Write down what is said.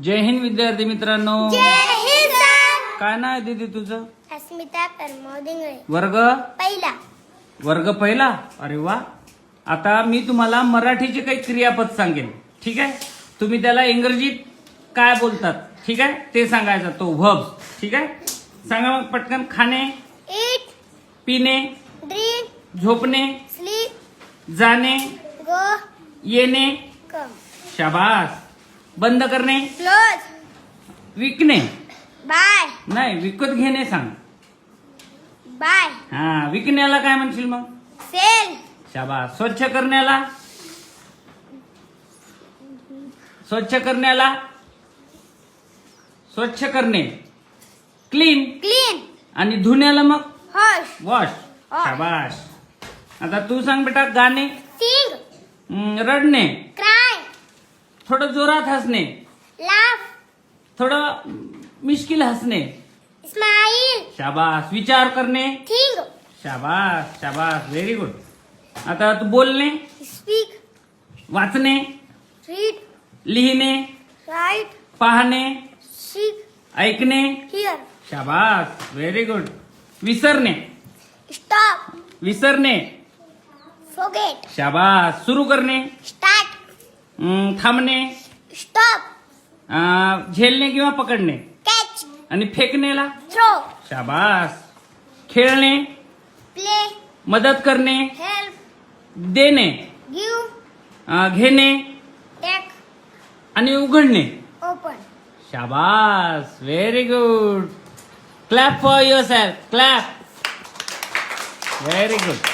जय हिंद विद्यार्थी मित्रांनो. जय हिंद सर. काय नाव आहे दीदी तुझं? अस्मिता प्रमोद इंगळे. वर्ग पहिला. वर्ग पहिला. अरे वा. आता मी तुम्हाला मराठीचे काही क्रियापद सांगेन, ठीक आहे? तुम्ही त्याला इंग्रजीत काय बोलतात, ठीक आहे, ते सांगायचं. तो व्हर्ब, ठीक आहे? सांगा मग पटकन. खाणे, ईट, पिणे, ड्रिंक, झोपणे, स्लीप, जाणे, गो, येणे. कम. शाबास. बंद करणे, क्लोज, विकणे. बाय, नाही, विकत घेणे सांग. बाय, हा, विकण्याला काय म्हणशील मग? सेल, शाबास. स्वच्छ करण्याला, स्वच्छ करण्याला, स्वच्छ करणे, क्लीन. क्लीन, आणि धुण्याला मग हॉश, वॉश. शाबास. आता तू सांग बेटा. गाणे, सिंग, रडणे, क्राय, थोडं जोरात हसणे, लाफ, थोडं मिश्किल हसणे. स्माइल, शाबास. विचार करणे. थिंक, शाबास शाबास. Very good. आता तू बोलणे, स्पीक, वाचणे, रीड, लिहिणे, राइट, पाहणे, सीक, ऐकणे. हियर, शाबास. Very good. विसरणे, स्टॉप, विसरणे. फॉरगेट, शाबास. सुरू करणे, स्टार्ट, थांबणे, स्टॉप, झेलणे किंवा पकडणे. कॅच, आणि फेकणेला थ्रो, शाबास. खेळणे, प्ले, मदत करणे, हेल्प, देणे, गिव, घेणे टेक, आणि उघडणे. ओपन. शाबास. Very good. Clap for your self. Clap. Very good.